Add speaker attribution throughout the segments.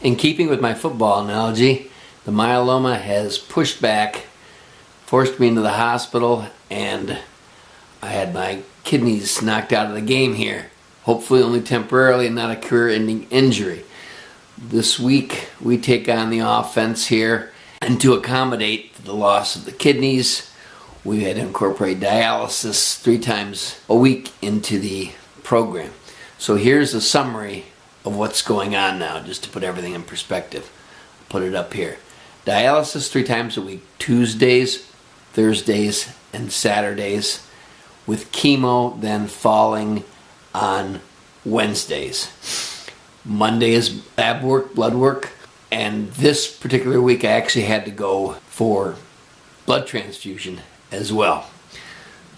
Speaker 1: In keeping with my football analogy, the myeloma has pushed back, forced me into the hospital, and I had my kidneys knocked out of the game here. Hopefully only temporarily and not a career-ending injury. This week we take on the offense here, and to accommodate the loss of the kidneys, we had to incorporate dialysis 3 times a week into the program. So here's a summary of what's going on now, just to put everything in perspective. I'll put it up here. Dialysis 3 times a week, Tuesdays, Thursdays, and Saturdays, with chemo then falling on Wednesdays. Monday is lab work, blood work, and this particular week I actually had to go for blood transfusion as well.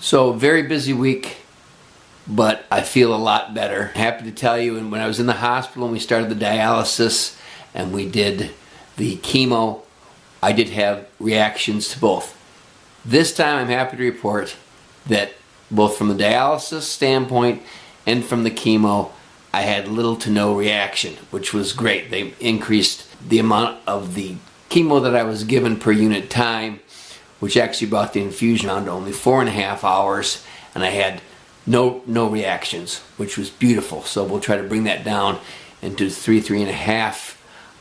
Speaker 1: So very busy week, but I feel a lot better. Happy to tell you, and when I was in the hospital and we started the dialysis and we did the chemo, I did have reactions to both. This time I'm happy to report that both from the dialysis standpoint and from the chemo, I had little to no reaction, which was great. They increased the amount of the chemo that I was given per unit time, which actually brought the infusion down to only 4.5 hours, and I had no reactions, which was beautiful. So we'll try to bring that down into 3.5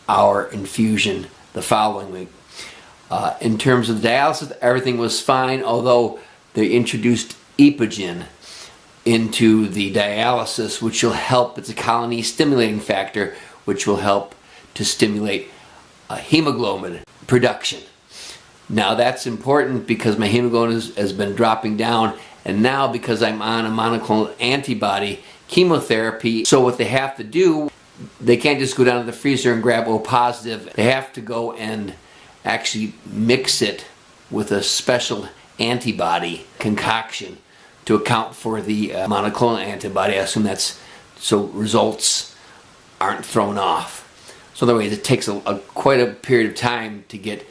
Speaker 1: hour infusion the following week. In terms of dialysis, everything was fine, although they introduced Epogen into the dialysis, which will help. It's a colony stimulating factor, which will help to stimulate hemoglobin production. Now that's important because my hemoglobin has been dropping down, and now because I'm on a monoclonal antibody chemotherapy, so what they have to do, they can't just go down to the freezer and grab O positive. They have to go and actually mix it with a special antibody concoction to account for the monoclonal antibody. I assume that's so results aren't thrown off. So otherwise it takes quite a period of time to get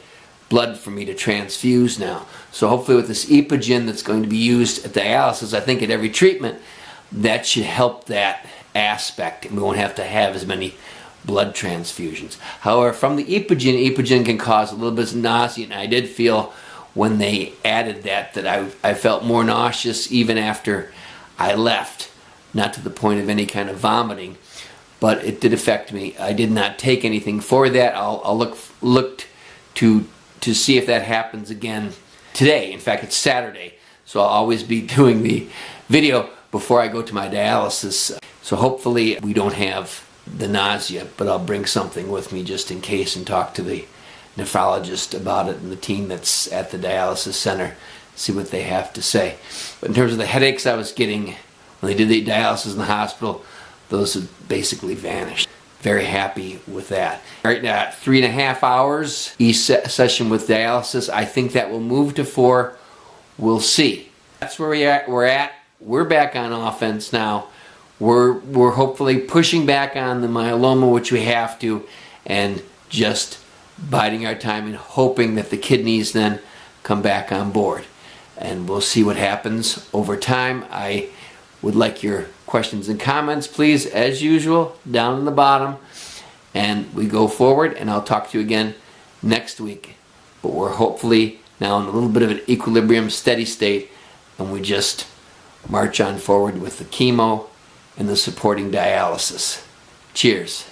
Speaker 1: blood for me to transfuse now. So hopefully with this Epogen that's going to be used at dialysis, I think at every treatment, that should help that aspect, and we won't have to have as many blood transfusions. However, from the Epogen can cause a little bit of nausea, and I did feel when they added that I felt more nauseous even after I left. Not to the point of any kind of vomiting, but it did affect me. I did not take anything for that. I'll look to see if that happens again today. In fact, it's Saturday, so I'll always be doing the video before I go to my dialysis. So hopefully we don't have the nausea, but I'll bring something with me just in case and talk to the nephrologist about it and the team that's at the dialysis center, see what they have to say. But in terms of the headaches I was getting when they did the dialysis in the hospital, those have basically vanished. Very happy with that. Right now, 3.5 hours each session with dialysis. I think that will move to 4. We'll see. That's where we're at. We're back on offense now. We're hopefully pushing back on the myeloma, which we have to, and just biding our time and hoping that the kidneys then come back on board. And we'll see what happens over time. I would like your questions and comments, please, as usual, down in the bottom. And we go forward, and I'll talk to you again next week. But we're hopefully now in a little bit of an equilibrium, steady state, and we just march on forward with the chemo and the supporting dialysis. Cheers.